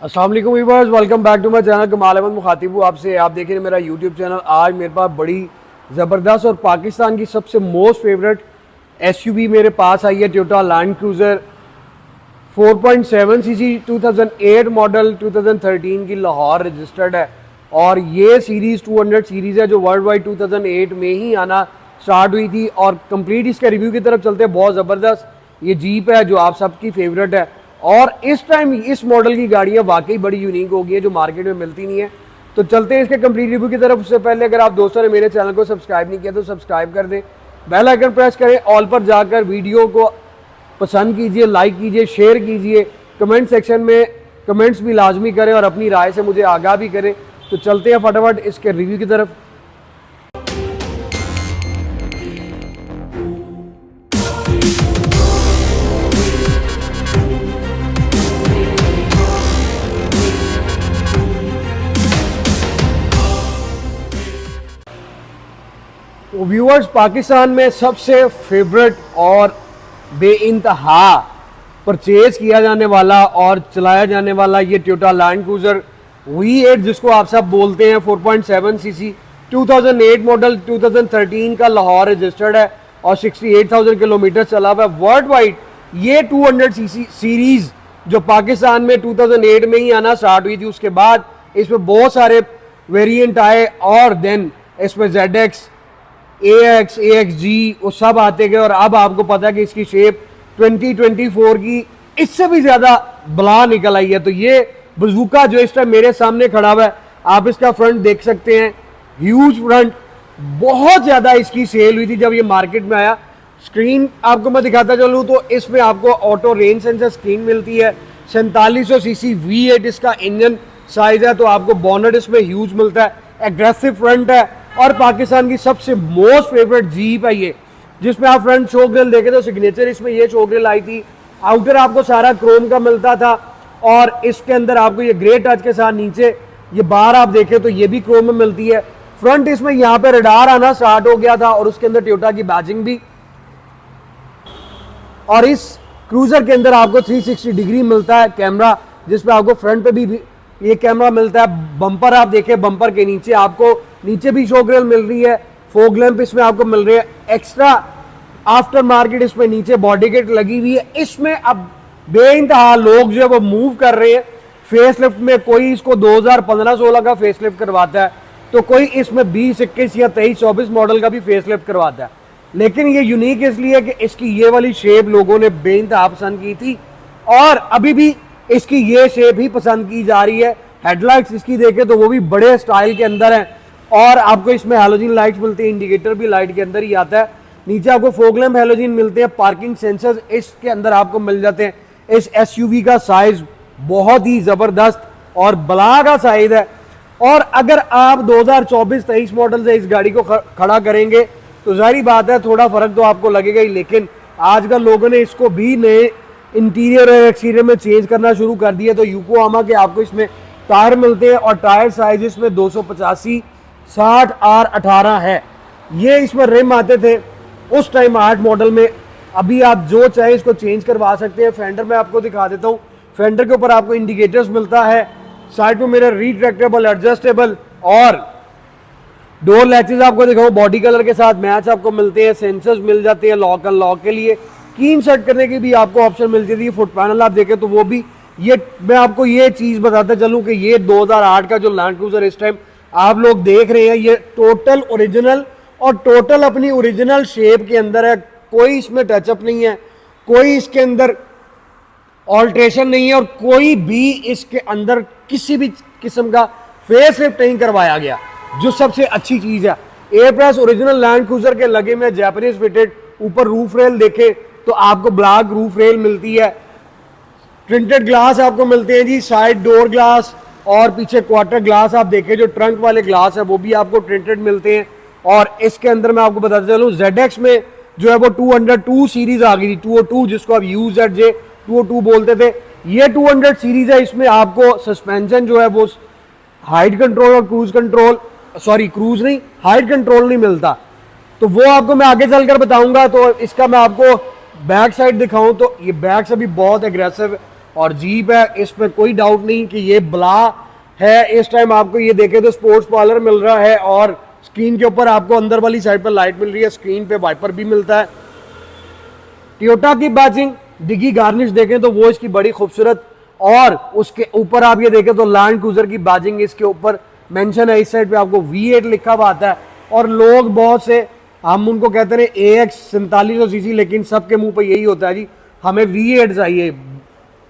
अस्सलाम वालेकुम viewers, welcome back to my channel. Kamal Ahmed मुखातिब हूँ आपसे। आप देख रहे हैं मेरा यूट्यूब चैनल। आज मेरे पास बड़ी ज़बरदस्त और पाकिस्तान की सबसे मोस्ट फेवरेट एसयूवी मेरे पास आई है, Toyota land cruiser 4.7 CC 2008 model 2013 की लाहौर रजिस्टर्ड है। और ये सीरीज़ 200 सीरीज़ है जो वर्ल्ड वाइड 2008 में ही आना स्टार्ट हुई थी। और कंप्लीट इसके रिव्यू की तरफ चलते हैं। बहुत ज़बरदस्त ये जीप है जो आप सबकी फेवरेट है। और इस टाइम इस मॉडल की गाड़ियाँ वाकई बड़ी यूनिक हो गई है जो मार्केट में मिलती नहीं है। तो चलते हैं इसके कंप्लीट रिव्यू की तरफ। उससे पहले अगर आप दोस्तों ने मेरे चैनल को सब्सक्राइब नहीं किया तो सब्सक्राइब कर दें, बेल आइकन प्रेस करें, ऑल पर जाकर वीडियो को पसंद कीजिए, लाइक कीजिए, शेयर कीजिए, कमेंट सेक्शन में कमेंट्स भी लाजमी करें और अपनी राय से मुझे आगाह भी करें। तो चलते हैं फटाफट इसके रिव्यू की तरफ। व्यूअर्स, पाकिस्तान में सबसे फेवरेट और बेइंतहा परचेज किया जाने वाला और चलाया जाने वाला ये टोयोटा लैंड क्रूज़र V8 जिसको आप सब बोलते हैं 4.7 सीसी 2008 मॉडल 2013 का लाहौर रजिस्टर्ड है और 68,000 किलोमीटर चला हुआ है वर्ल्ड वाइड। ये 200 सीसी सीरीज जो पाकिस्तान में 2008 में ही आना स्टार्ट हुई थी, उसके बाद इसमें बहुत सारे वेरिएंट आए और देन इसमें ZX AX AXG वो सब आते गए। और अब आपको पता है कि इसकी शेप 2024 की इससे भी ज्यादा बला निकल आई है। तो ये बजूका जो इस टाइम मेरे सामने खड़ा हुआ है, आप इसका फ्रंट देख सकते हैं, ह्यूज फ्रंट। बहुत ज्यादा इसकी सेल हुई थी जब ये मार्केट में आया। स्क्रीन आपको मैं दिखाता चलूँ तो इसमें आपको ऑटो रेंज सेंसर स्क्रीन मिलती है। 4700 सीसी V8 इसका इंजन साइज है। तो आपको बोनट इसमें ह्यूज मिलता है, एग्रेसिव फ्रंट है और पाकिस्तान की सबसे मोस्ट फेवरेट जीप है ये, जिसमें आप फ्रंट शो ग्रिल देखें तो सिग्नेचर इसमें ये शो ग्रिल आई थी। आउटर आपको सारा क्रोम का मिलता था और इसके अंदर आपको ये ग्रे टच के साथ नीचे ये बार आप देखें तो ये भी क्रोम में मिलती है। फ्रंट इसमें यहाँ पे रडार आना स्टार्ट हो गया था और उसके अंदर टोयोटा की बैजिंग भी। और इस क्रूजर के अंदर आपको 360 डिग्री मिलता है कैमरा, जिसमें आपको फ्रंट पे भी ये कैमरा मिलता है। बम्पर आप देखें, बम्पर के नीचे आपको नीचे भी शो ग्रिल मिल रही है। फोग लैंप इसमें आपको मिल रही है। एक्स्ट्रा आफ्टर मार्केट इसमें नीचे बॉडी किट लगी हुई है। इसमें अब बेइंतहा लोग जो है वो मूव कर रहे हैं फेस लिफ्ट में। कोई इसको 2015-16 का फेस लिफ्ट करवाता है तो कोई इसमें 20, 21 या 23, 24 मॉडल का भी फेस लिफ्ट करवाता है। लेकिन ये यूनिक इसलिए कि इसकी ये वाली शेप लोगों ने बेइंतहा पसंद की थी और अभी भी इसकी ये शेप ही पसंद की जा रही है। हेडलाइट्स इसकी देखें तो वो भी बड़े स्टाइल के अंदर है और आपको इसमें हैलोजन लाइट्स मिलती है। इंडिकेटर भी लाइट के अंदर ही आता है। नीचे आपको फोग लैंप हैलोजन मिलते हैं। पार्किंग सेंसर्स इसके अंदर आपको मिल जाते हैं। इस एसयूवी का साइज बहुत ही जबरदस्त और बला का साइज है। और अगर आप 2024-23 मॉडल से इस गाड़ी को खड़ा करेंगे तो जाहिर बात है थोड़ा फर्क तो आपको लगेगा ही। लेकिन आजकल लोगों ने इसको भी नए इंटीरियर और एक्सटीरियर में चेंज करना शुरू कर दिया। तो यूकोहामा के आपको इसमें टायर मिलते हैं और टायर साइज इसमें 285 60 R18 है। ये इसमें रिम आते थे उस टाइम 8 मॉडल में। अभी आप जो चाहे इसको चेंज करवा सकते हैं। फेंडर में आपको दिखा देता हूँ। फेंडर के ऊपर आपको इंडिकेटर्स मिलता है। साइड में मेरा रिट्रैक्टेबल, एडजस्टेबल और डोर लैचेस आपको दिखाऊं बॉडी कलर के साथ मैच आपको मिलते हैं। सेंसर्स मिल जाते हैं लॉक अनलॉक के लिए। की सेट करने की भी आपको ऑप्शन मिल जाती है। फुट पैनल आप देखें तो वो भी ये मैं आपको ये चीज़ बताता चलूँ कि ये 2008 का जो लैंड क्रूजर इस टाइम आप लोग देख रहे हैं ये टोटल ओरिजिनल और टोटल अपनी ओरिजिनल शेप के अंदर है। कोई इसमें टचअप नहीं है, कोई इसके अंदर ऑल्ट्रेशन नहीं है और कोई भी इसके अंदर किसी भी किस्म का फेस लिफ्ट नहीं करवाया गया, जो सबसे अच्छी चीज़ है। Air press original land cruiser के लगे में जापानीज फिटेड। ऊपर रूफ रेल देखें तो आपको ब्लैक रूफ रेल मिलती है। प्रिंटेड ग्लास आपको मिलते हैं जी, साइड डोर ग्लास और पीछे क्वार्टर ग्लास आप देखें जो ट्रंक वाले ग्लास है वो भी आपको प्रिंटेड मिलते हैं। और इसके अंदर मैं आपको बताता चलूँ ZX में जो है वो 202 सीरीज आ गई थी। 202 जिसको आप UZJ 202 बोलते थे, ये 200 सीरीज है। इसमें आपको सस्पेंशन जो है वो हाइट कंट्रोल और क्रूज कंट्रोल, सॉरी क्रूज नहीं, हाइट कंट्रोल नहीं मिलता। तो वो आपको मैं आगे चलकर बताऊंगा। तो इसका मैं आपको बैक साइड दिखाऊं तो ये बैक से भी बहुत एग्रेसिव और जीप है, इसमें कोई डाउट नहीं कि ये ब्ला है। इस टाइम आपको ये देखें तो स्पोर्ट्स पार्लर मिल रहा है और स्क्रीन के ऊपर आपको अंदर वाली साइड पर लाइट मिल रही है, स्क्रीन पे वाइपर भी मिलता है। टोयोटा की बैजिंग, डिगी गार्निश देखें तो वो इसकी बड़ी खूबसूरत, और उसके ऊपर आप ये देखें तो लैंड क्रूजर की बैजिंग इसके ऊपर मेंशन है। इस साइड पे आपको V8 लिखा हुआ आता है। और लोग बहुत से, हम उनको कहते हैं AX 4700 सीसी, लेकिन सबके मुंह पे यही होता है जी हमें V8 चाहिए।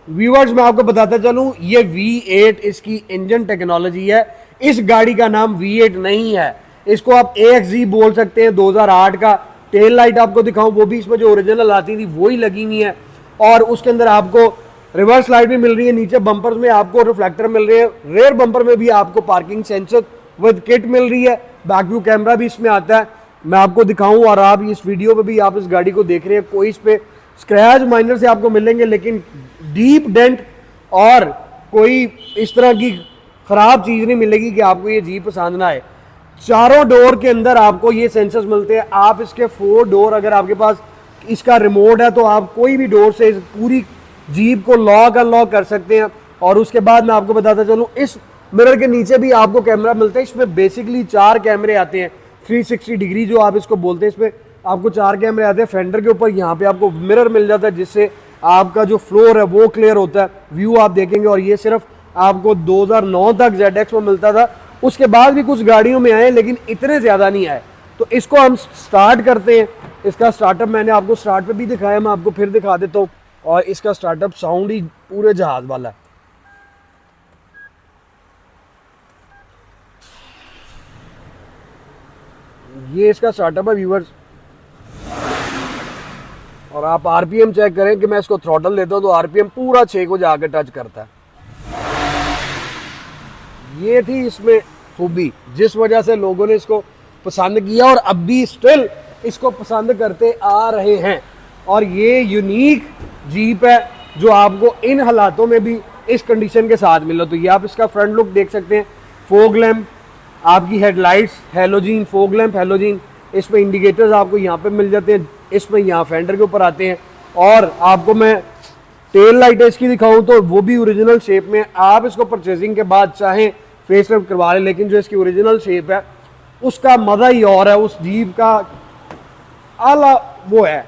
व्यूअर्स मैं आपको बताता चलूं, ये V8 इसकी इंजन टेक्नोलॉजी है। इस गाड़ी का नाम V8 नहीं है, इसको आप AXZ बोल सकते हैं। 2008 का टेल लाइट आपको दिखाऊं, वो भी इसमें जो ओरिजिनल आती थी वही लगी हुई है। और उसके अंदर आपको रिवर्स लाइट भी मिल रही है, नीचे बम्पर में आपको रिफ्लेक्टर मिल रहे हैं, रेयर बम्पर में भी आपको पार्किंग सेंसर विद किट मिल रही है, बैक व्यू कैमरा भी इसमें आता है। मैं आपको दिखाऊं और आप इस वीडियो में भी आप इस गाड़ी को देख रहे हैं, कोई इस पे स्क्रैच माइनर से आपको मिलेंगे, लेकिन डीप डेंट और कोई इस तरह की खराब चीज नहीं मिलेगी कि आपको ये जीप पसंद ना आए। चारों डोर के अंदर आपको ये सेंसर्स मिलते हैं। आप इसके 4 डोर, अगर आपके पास इसका रिमोट है तो आप कोई भी डोर से इस पूरी जीप को लॉक अनलॉक कर सकते हैं। और उसके बाद मैं आपको बताता चलूं, इस मिरर के नीचे भी आपको कैमरा मिलता है। इसमें बेसिकली 4 कैमरे आते हैं, 360 डिग्री जो आप इसको बोलते हैं, इसमें आपको 4 कैमरे आते हैं। फेंडर के ऊपर यहाँ पे आपको मिरर मिल जाता है, जिससे आपका जो फ्लोर है वो क्लियर होता है, व्यू आप देखेंगे। और ये सिर्फ आपको 2009 तक ZX में मिलता था, उसके बाद भी कुछ गाड़ियों में आए लेकिन इतने ज़्यादा नहीं आए। तो इसको हम स्टार्ट करते हैं। इसका स्टार्टअप मैंने आपको स्टार्ट पे भी दिखाया, मैं आपको फिर दिखा देता हूँ। और इसका स्टार्टअप साउंड ही पूरे जहाज वाला है। ये इसका स्टार्टअप है व्यूअर्स, और आप आरपीएम चेक करें कि मैं इसको थ्रॉटल देता हूं तो आरपीएम पूरा 6 को जाके टच करता है। ये थी इसमें खूबी जिस वजह से लोगों ने इसको पसंद किया और अब भी स्टिल इसको पसंद करते आ रहे हैं। और ये यूनिक जीप है जो आपको इन हालातों में भी इस कंडीशन के साथ मिला। तो ये आप इसका फ्रंट लुक देख सकते हैं, फोग लैम्प, आपकी headlights halogen, fog lamp halogen, इसमें इंडिकेटर्स आपको यहाँ पे मिल जाते हैं, इसमें यहाँ फेंडर के ऊपर आते हैं। और आपको मैं टेल लाइट इसकी दिखाऊं तो वो भी ओरिजिनल शेप में। आप इसको परचेजिंग के बाद चाहें फेसलिफ्ट करवा लें, लेकिन जो इसकी ओरिजिनल शेप है उसका मज़ा ही और है, उस जीप का आला वो है।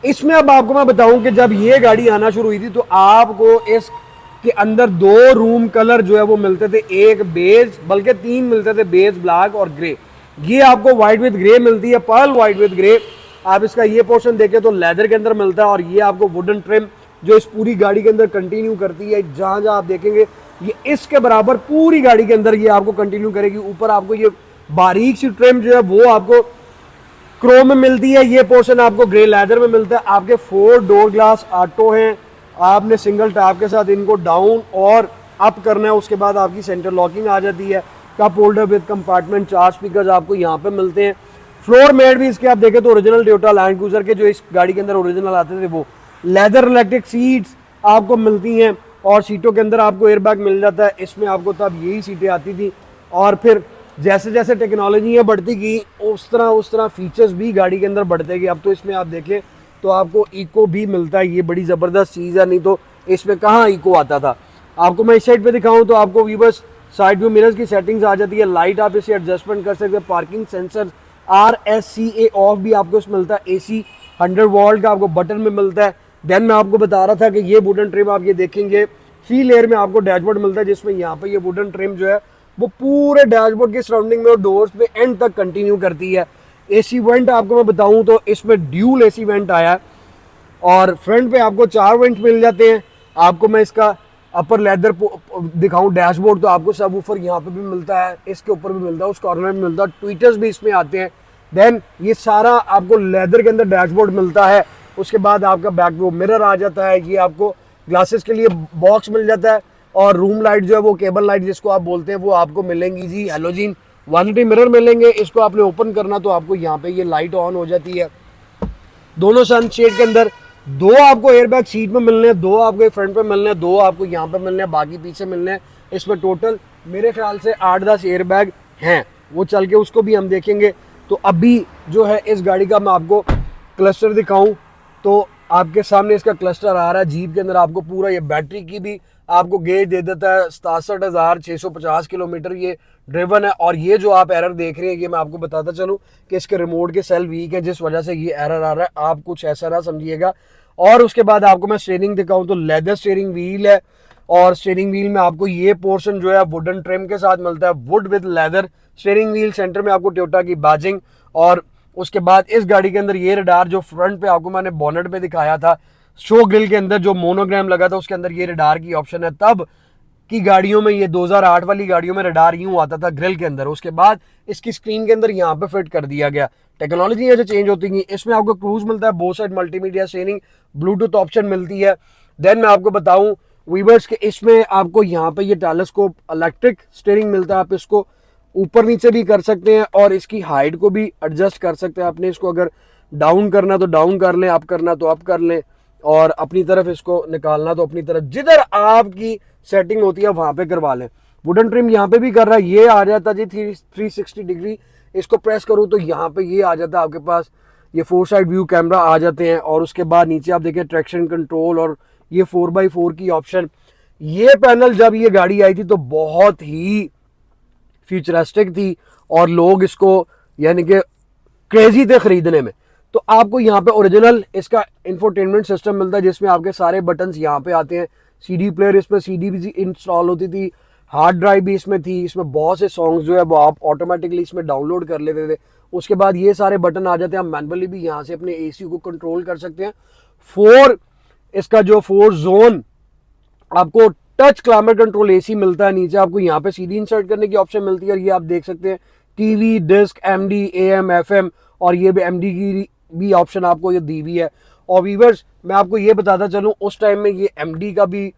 इसमें अब आपको मैं बताऊं कि जब ये गाड़ी आना शुरू हुई थी तो आपको इसके अंदर 2 रूम कलर जो है वो मिलते थे, एक बेज, बल्कि 3 मिलते थे, बेज, ब्लैक और ग्रे। ये आपको व्हाइट विद ग्रे मिलती है, पर्ल व्हाइट विद ग्रे। आप इसका ये पोर्शन देखें तो लेदर के अंदर मिलता है। और ये आपको वुडन ट्रिम जो इस पूरी गाड़ी के अंदर कंटिन्यू करती है, जहां जहां आप देखेंगे ये इसके बराबर पूरी गाड़ी के अंदर ये आपको कंटिन्यू करेगी। ऊपर आपको ये बारीक सी ट्रिम जो है वो आपको क्रोम में मिलती है, ये पोर्शन आपको ग्रे लेदर में मिलता है। आपके 4 डोर ग्लास ऑटो हैं, आपने सिंगल टैप के साथ इनको डाउन और अप करना है, उसके बाद आपकी सेंटर लॉकिंग आ जाती है। Cup holder with compartment, 4 speakers आपको यहाँ पे मिलते हैं। फ्लोर मैट भी इसके आप देखें तो ओरिजिनल टोयोटा लैंड क्रूजर के जो इस गाड़ी के अंदर ओरिजिनल आते थे वो लेदर इलेक्ट्रिक सीट्स आपको मिलती हैं। और सीटों के अंदर आपको एयरबैग मिल जाता है। इसमें आपको तब यही सीटें आती थी, और फिर जैसे जैसे टेक्नोलॉजी बढ़ती गई उस तरह फीचर्स भी गाड़ी के अंदर बढ़ते गए। अब तो इसमें आप देखें तो आपको इको भी मिलता है, ये बड़ी ज़बरदस्त चीज़ है, नहीं तो इसमें कहाँ इको आता था। आपको मैं इस साइड पे दिखाऊं तो आपको व्यूअर्स साइड व्यू मिरर्स की सेटिंग्स आ जाती है, लाइट आप इसे एडजस्टमेंट कर सकते हैं, पार्किंग सेंसर RSCA ऑफ भी आपको इसमें मिलता है, AC 100 वोल्ट का आपको बटन में मिलता है। देन मैं आपको बता रहा था कि ये वुडन ट्रिम आप ये देखेंगे 3 लेयर में आपको डैशबोर्ड मिलता है, जिसमें यहाँ पे ये वुडन ट्रिम जो है वो पूरे डैशबोर्ड के सराउंडिंग में और डोर्स पे एंड तक कंटिन्यू करती है। AC वेंट आपको मैं बताऊं तो इसमें ड्यूल AC वेंट आया है, और फ्रंट पे आपको 4 वेंट मिल जाते हैं। आपको मैं इसका अपर लेदर दिखाऊं डैशबोर्ड तो आपको सब ऊपर यहाँ पे भी मिलता है, इसके ऊपर भी मिलता है, उस कॉर्नर में मिलता है, ट्विटर्स भी इसमें आते हैं। देन ये सारा आपको लेदर के अंदर डैशबोर्ड मिलता है। उसके बाद आपका बैक व्यू मिरर आ जाता है, ये आपको ग्लासेस के लिए बॉक्स मिल जाता है, और रूम लाइट जो है वो केबल लाइट जिसको आप बोलते हैं वो आपको मिलेंगी जी हैलोजन। 180 मिरर मिलेंगे, इसको आपने ओपन करना तो आपको यहाँ पे ये लाइट ऑन हो जाती है। दोनों सनशेड के अंदर 2 आपको एयरबैग सीट में मिलने हैं, 2 आपको फ्रंट पे मिलने हैं, 2 आपको यहाँ पे मिलने हैं, बाकी पीछे मिलने हैं। इसमें टोटल मेरे ख्याल से 8-10 एयरबैग हैं, वो चल के उसको भी हम देखेंगे। तो अभी जो है इस गाड़ी का मैं आपको क्लस्टर दिखाऊं तो आपके सामने इसका क्लस्टर आ रहा है। जीप के अंदर आपको पूरा ये बैटरी की भी आपको गेज दे देता है। 67,650 किलोमीटर ये ड्रिवन है। और ये जो आप एरर देख रहे हैं ये मैं आपको बताता चलूं कि इसके रिमोट के सेल वीक है, जिस वजह से ये एरर आ रहा है। आप कुछ ऐसा ना समझिएगा। और उसके बाद आपको मैं स्टीयरिंग दिखाऊं तो लेदर स्टीयरिंग व्हील है, और स्टीयरिंग व्हील में आपको ये पोर्शन जो है वुडन ट्रिम के साथ मिलता है, would with leather steering wheel. Centre में आपको टोयोटा की बैजिंग। और उसके बाद इस गाड़ी के अंदर ये रडार जो फ्रंट पे आपको मैंने बोनेट पे दिखाया था, शो ग्रिल के अंदर जो मोनोग्राम लगा था उसके अंदर ये रडार की ऑप्शन है। तब की गाड़ियों में, ये 2008 वाली गाड़ियों में रडार यूं आता था ग्रिल के अंदर, उसके बाद इसकी स्क्रीन के अंदर यहाँ पे फिट कर दिया गया। टेक्नोलॉजी है जो चेंज होती गई। इसमें आपको क्रूज मिलता है, both side multimedia steering, Bluetooth option मिलती है। देन मैं आपको बताऊं वीवर्स के, इसमें आपको यहाँ पे ये टेलीस्कोप इलेक्ट्रिक स्टीयरिंग मिलता है। आप इसको ऊपर नीचे भी कर सकते हैं और इसकी हाइट को भी एडजस्ट कर सकते हैं। आपने इसको अगर डाउन करना तो डाउन कर लें, अप करना तो अप कर लें, और अपनी तरफ इसको निकालना तो अपनी तरफ, जिधर आपकी सेटिंग होती है वहां पे करवा लें। वुडन ट्रिम यहाँ पे भी कर रहा है। ये आ जाता जी 360 डिग्री, इसको प्रेस करूँ तो यहाँ पे ये आ जाता है आपके पास, ये 4 साइड व्यू कैमरा आ जाते हैं। और उसके बाद नीचे आप देखें ट्रैक्शन कंट्रोल और ये 4x4 की ऑप्शन। ये पैनल जब ये गाड़ी आई थी तो बहुत ही फ्यूचरिस्टिक थी और लोग इसको यानी कि क्रेजी थे खरीदने में। तो आपको यहाँ पे ओरिजिनल इसका इंफोटेनमेंट सिस्टम मिलता है, जिसमें आपके सारे बटन्स यहाँ पे आते हैं। सीडी प्लेयर, इसमें सीडी भी इंस्टॉल होती थी, हार्ड ड्राइव भी इसमें थी। इसमें बहुत से सॉन्ग्स जो है वो आप ऑटोमेटिकली इसमें डाउनलोड कर लेते थे। उसके बाद ये सारे बटन आ जाते हैं। आप मैनुअली भी यहाँ से अपने एसी को कंट्रोल कर सकते हैं। इसका जो 4 जोन आपको टच क्लाइमेट कंट्रोल एसी मिलता है। नीचे आपको यहाँ पे सीडी इंसर्ट करने की ऑप्शन मिलती है, और ये आप देख सकते हैं TV, disc, MD, AM, FM, और ये भी एमडी की भी ऑप्शन आपको ये दी हुई है। और व्यूअर्स मैं आपको ये बताता चलूं, उस टाइम में ये एमडी का भी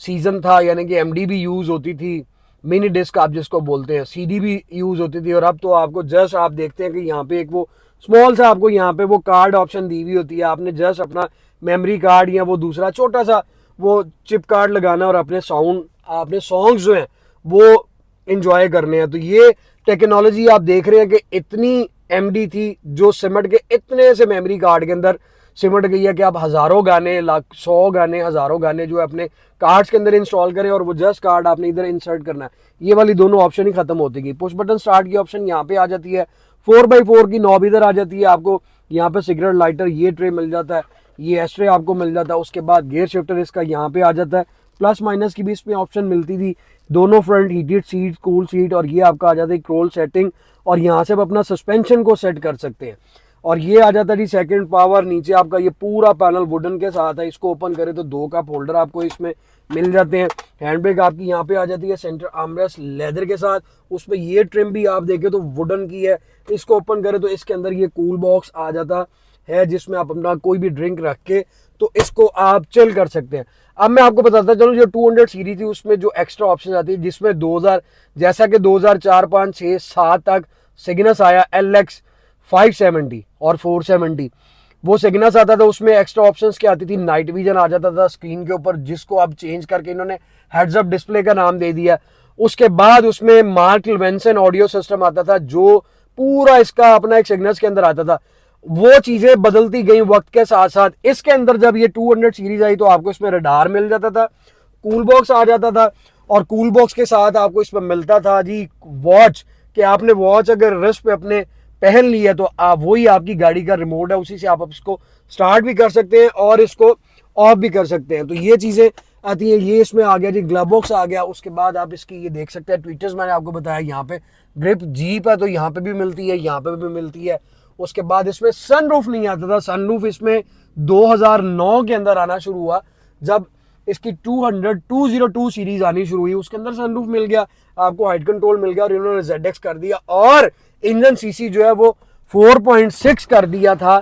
सीजन था, यानी कि एमडी भी यूज होती थी, मिनी डिस्क आप जिसको बोलते हैं, सीडी भी यूज होती थी। और अब तो आपको जस्ट आप देखते हैं कि यहाँ पे एक वो स्मॉल सा आपको यहाँ पे वो कार्ड ऑप्शन दी हुई होती है। आपने जस्ट अपना मेमोरी कार्ड या वो दूसरा छोटा सा वो चिप कार्ड लगाना और अपने सॉन्ग्स जो हैं वो इंजॉय करने हैं। तो ये टेक्नोलॉजी आप देख रहे हैं कि इतनी एमडी थी जो सिमट के इतने से मेमोरी कार्ड के अंदर सिमट गई है कि आप हजारों गाने, 100 गाने, हजारों गाने जो है अपने कार्ड्स के अंदर इंस्टॉल करें, और वो जस्ट कार्ड आपने इधर इंसर्ट करना है। ये वाली दोनों ऑप्शन ही खत्म होती गई। पुश बटन स्टार्ट की ऑप्शन यहाँ पे आ जाती है। 4x4 की नॉब इधर आ जाती है। आपको यहाँ पे सिगरेट लाइटर ये ट्रे मिल जाता है, ये एस्ट्रे आपको मिल जाता है। उसके बाद गियर शिफ्टर इसका यहाँ पे आ जाता है। प्लस माइनस की भी इसमें ऑप्शन मिलती थी। दोनों front heated seat, cool seat, और ये आपका आ जाता है क्रोल सेटिंग, और यहाँ से आप अपना सस्पेंशन को सेट कर सकते हैं। और ये आ जाता है जी सेकंड पावर। नीचे आपका ये पूरा पैनल वुडन के साथ है। इसको ओपन करें तो 2 कप होल्डर आपको इसमें मिल जाते हैं। हैंड ब्रेक आपकी यहाँ पे आ जाती है, सेंटर आर्मरेस्ट लेदर के साथ। उसमें ये ट्रिम भी आप देखें तो वुडन की है। इसको ओपन करें तो इसके अंदर ये कूल बॉक्स आ जाता है, जिसमें आप अपना कोई भी ड्रिंक रख के तो इसको आप चिल कर सकते हैं। अब मैं आपको बताता चलूं, जो 200 सीरीज थी उसमें जो एक्स्ट्रा ऑप्शन आती है, जिसमें 2000 जैसा कि 2004, 5, 6, 7 तक सिग्नस आया, LX 570 और 470, वो सिग्नस आता था। उसमें एक्स्ट्रा ऑप्शंस क्या आती थी, नाइट विजन आ जाता था स्क्रीन के ऊपर, जिसको आप चेंज करके इन्होंने हेड्स अप डिस्प्ले का नाम दे दिया। उसके बाद उसमें मार्क लेवेंसन ऑडियो सिस्टम आता था, जो पूरा इसका अपना एक सिग्नस के अंदर आता था। वो चीजें बदलती गई वक्त के साथ साथ। इसके अंदर जब ये 200 सीरीज आई तो आपको इसमें रडार मिल जाता था, कूल बॉक्स आ जाता था, और कूल बॉक्स के साथ आपको इसमें मिलता था जी वॉच, कि आपने वॉच अगर रिस्ट पे अपने पहन लिया तो आप वही आपकी गाड़ी का रिमोट है, उसी से आप इसको स्टार्ट भी कर सकते हैं और इसको ऑफ भी कर सकते हैं। तो ये चीजें आती है। ये इसमें आ गया जी ग्लव बॉक्स आ गया। उसके बाद आप इसकी ये देख सकते हैं ट्विटर्स, मैंने आपको बताया यहाँ पे ग्रिप जीप है तो यहाँ पे भी मिलती है, यहाँ पे भी मिलती है। उसके बाद इसमें सनरूफ नहीं आता था। सनरूफ इसमें 2009 के अंदर आना शुरू हुआ, जब इसकी 202 सीरीज आनी शुरू हुई, उसके अंदर सनरूफ मिल गया, आपको हाइट कंट्रोल मिल गया, और इन्होंने ZX कर दिया, और इंजन सीसी जो है वो 4.6 कर दिया था,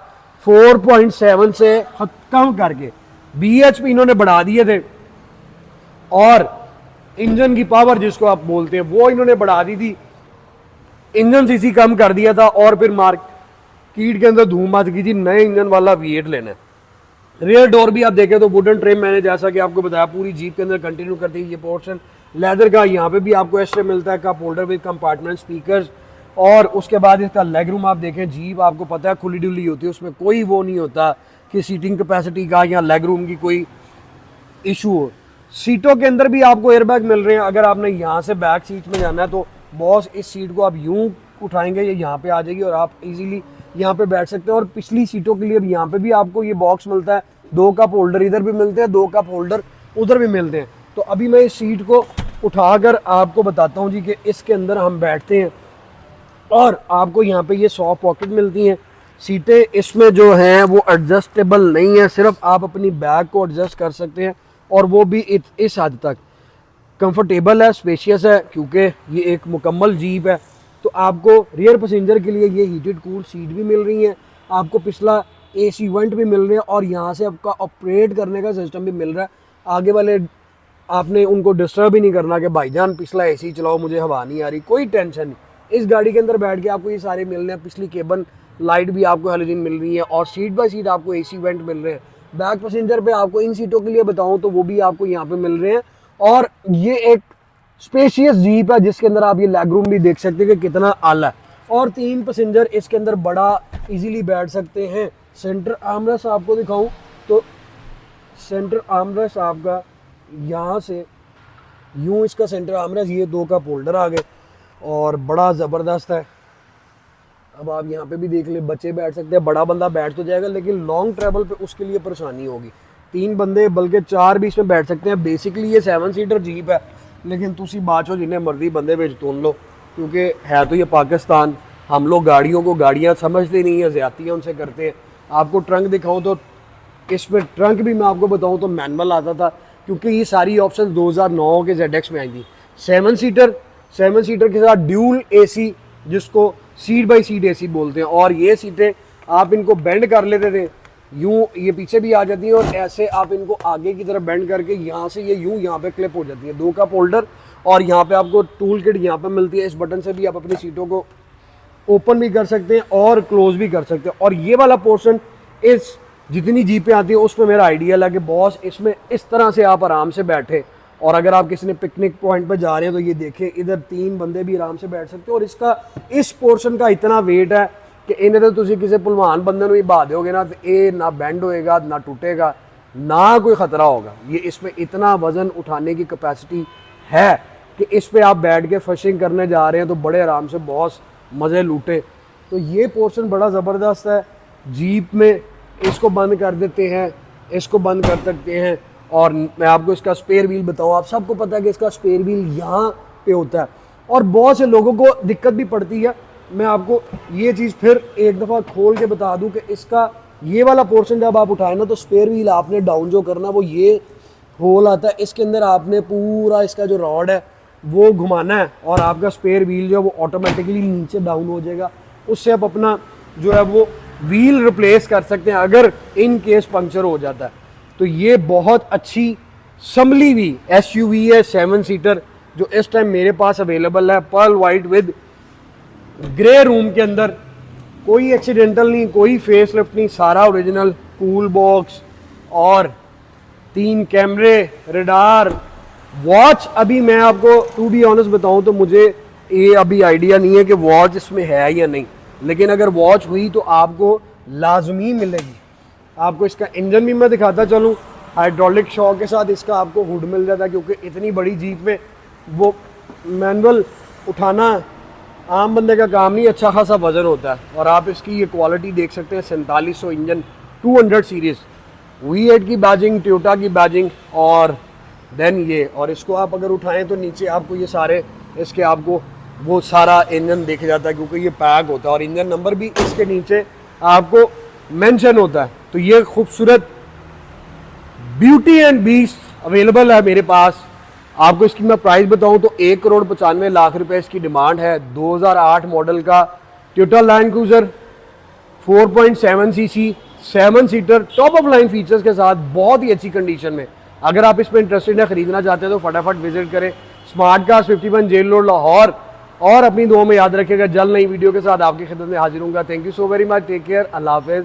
4.7 से कम करके। BHP इन्होंने बढ़ा दिए थे, और इंजन की पावर जिसको आप बोलते हैं वो इन्होंने बढ़ा दी थी, इंजन सीसी कम कर दिया था, और फिर मार्केट के अंदर धूम मच गई थी, नए इंजन वाला V8 लेना है। रियर डोर भी आप देखें तो वुडन ट्रिम, मैंने जैसा कि आपको बताया पूरी जीप के अंदर कंटिन्यू करती है। ये पोर्शन लेदर का, यहाँ पे भी आपको एस्ट्रे मिलता है, cup holder with compartment, speakers, और उसके बाद इसका लेग रूम आप देखें, जीप आपको पता है खुली डुली होती है, उसमें कोई वो नहीं होता कि सीटिंग कैपेसिटी का या लेग रूम की कोई इशू हो। सीटों के अंदर भी आपको एयरबैग मिल रहे हैं। अगर आपने यहाँ से बैक सीट में जाना है तो बॉस इस सीट को आप यूं उठाएंगे, ये यहाँ पे आ जाएगी और आप इजीली यहाँ पे बैठ सकते हैं। और पिछली सीटों के लिए भी यहाँ पे भी आपको ये बॉक्स मिलता है, 2 कप होल्डर इधर भी मिलते हैं, 2 कप होल्डर उधर भी मिलते हैं। तो अभी मैं इस सीट को उठाकर आपको बताता हूँ जी कि इसके अंदर हम बैठते हैं और आपको यहाँ पे ये सॉफ्ट पॉकेट मिलती हैं। सीटें इसमें जो हैं वो एडजस्टेबल नहीं है, सिर्फ आप अपनी बैग को एडजस्ट कर सकते हैं और वो भी इस हद तक कंफर्टेबल है, स्पेशियस है, क्योंकि ये एक मुकम्मल जीप है। तो आपको रियर पैसेंजर के लिए ये हीटेड कूल सीट भी मिल रही है, आपको पिछला एसी वेंट भी मिल रहे हैं और यहाँ से आपका ऑपरेट करने का सिस्टम भी मिल रहा है। आगे वाले आपने उनको डिस्टर्ब ही नहीं करना कि भाईजान पिछला एसी चलाओ, मुझे हवा नहीं आ रही, कोई टेंशन नहीं। इस गाड़ी के अंदर बैठ के आपको ये सारे मिल रहे हैं। पिछली केबन लाइट भी आपको हेलोजन मिल रही है और सीट बाय सीट आपको एसी वेंट मिल रहे हैं। बैक पैसेंजर पे आपको इन सीटों के लिए बताऊं तो वो भी आपको यहाँ पे मिल रहे हैं। और ये एक स्पेशियस जीप है जिसके अंदर आप ये लेग रूम भी देख सकते हैं कि कितना आला है। और 3 पैसेंजर इसके अंदर बड़ा इजीली बैठ सकते हैं। सेंटर आर्मरेस्ट आपको दिखाऊं तो सेंटर आर्मरेस्ट आपका यहाँ से यूं इसका सेंटर आर्मरेस्ट, ये 2 का होल्डर आ गए और बड़ा ज़बरदस्त है। अब आप यहाँ पे भी देख ले, बच्चे बैठ सकते हैं, बड़ा बंदा बैठ तो जाएगा लेकिन लॉन्ग ट्रैवल पे उसके लिए परेशानी होगी। 3 बंदे बल्कि 4 भी इसमें बैठ सकते हैं। बेसिकली ये 7 सीटर जीप है, लेकिन तुसी बाचो जिन्हें मर्जी बंदे बेच तुन लो, क्योंकि है तो ये पाकिस्तान। हम लोग गाड़ियों को गाड़ियाँ समझते नहीं है, ज़्यादतियाँ उनसे करते हैं। आपको ट्रंक दिखाऊँ तो इसमें ट्रंक भी मैं आपको बताऊँ तो मैनुअल आता था, क्योंकि ये सारी ऑप्शन 2009 के ZX में आई थी। 7 सीटर के साथ ड्यूल AC, जिसको सीट बाय सीट AC बोलते हैं। और ये सीटें आप इनको बेंड कर लेते थे, यूं ये पीछे भी आ जाती हैं और ऐसे आप इनको आगे की तरफ बेंड करके यहाँ से ये यूं यहाँ पे क्लिप हो जाती है। 2 कप होल्डर और यहाँ पे आपको टूल किट यहाँ पे मिलती है। इस बटन से भी आप अपनी सीटों को ओपन भी कर सकते हैं और क्लोज भी कर सकते हैं। और ये वाला पोर्शन इस जितनी जीपें आती है उसमें मेरा आइडिया है कि बॉस इसमें इस तरह से आप आराम से बैठे, और अगर आप किसी ने पिकनिक पॉइंट पर जा रहे हैं तो ये देखें इधर 3 बंदे भी आराम से बैठ सकते हैं। और इसका इस पोर्शन का इतना वेट है कि इन्हें तो तुम किसी भलवान बंदे भी बहा दोगे ना तो ये ना बेंड होएगा, ना टूटेगा, ना कोई ख़तरा होगा। ये इसमें इतना वज़न उठाने की कैपेसिटी है कि इस पर आप बैठ के फिशिंग करने जा रहे हैं तो बड़े आराम से बॉस मज़े लूटे। तो ये पोर्शन बड़ा ज़बरदस्त है। जीप में इसको बंद कर देते हैं, इसको बंद कर सकते हैं। और मैं आपको इसका स्पेयर व्हील बताऊँ, आप सबको पता है कि इसका स्पेयर व्हील यहाँ पे होता है और बहुत से लोगों को दिक्कत भी पड़ती है। मैं आपको ये चीज़ फिर एक दफ़ा खोल के बता दूं कि इसका ये वाला पोर्शन जब आप उठाए ना तो स्पेयर व्हील आपने डाउन जो करना वो ये होल आता है, इसके अंदर आपने पूरा इसका जो रॉड है वो घुमाना है और आपका स्पेयर व्हील जो है वो ऑटोमेटिकली नीचे डाउन हो जाएगा। उससे आप अपना जो है वो व्हील रिप्लेस कर सकते हैं अगर इन केस पंक्चर हो जाता है। तो ये बहुत अच्छी संभली हुई SUV है 7 सीटर जो इस टाइम मेरे पास अवेलेबल है, pearl white with grey room के अंदर। कोई एक्सीडेंटल नहीं, कोई फेस लिफ्ट नहीं, सारा ओरिजिनल, कूल बॉक्स और 3 कैमरे, रडार, वॉच। अभी मैं आपको टू बी ऑनेस्ट बताऊं तो मुझे ये अभी आइडिया नहीं है कि वॉच इसमें है या नहीं, लेकिन अगर वॉच हुई तो आपको लाजमी मिलेगी। आपको इसका इंजन भी मैं दिखाता चलूँ, हाइड्रोलिक शॉक के साथ इसका आपको हुड मिल जाता है, क्योंकि इतनी बड़ी जीप में वो मैनुअल उठाना आम बंदे का काम नहीं, अच्छा खासा वजन होता है। और आप इसकी ये क्वालिटी देख सकते हैं, 4700 इंजन 200 सीरीज़, V8 की बैजिंग, टोयोटा की बैजिंग और देन ये। और इसको आप अगर उठाएं तो नीचे आपको ये सारे इसके आपको वो सारा इंजन दिख जाता है, क्योंकि ये पैक होता है और इंजन नंबर भी इसके नीचे आपको मेंशन होता है। तो ये खूबसूरत ब्यूटी एंड बीस्ट अवेलेबल है मेरे पास। आपको इसकी मैं प्राइस बताऊं तो 1,95,00,000 रुपए इसकी डिमांड है। 2008 मॉडल का Toyota land cruiser 4.7 CC 7 seater top of line features के साथ बहुत ही अच्छी कंडीशन में। अगर आप इसमें इंटरेस्टेड है, खरीदना चाहते हैं तो फटाफट विजिट करें smart cars 51 jail road Lahore. और अपनी दुआ में याद रखिएगा, जल्द नई वीडियो के साथ आपकी खिदमत में हाजिर हूँगा। Thank you so very much, take care, अल्लाह हाफिज़।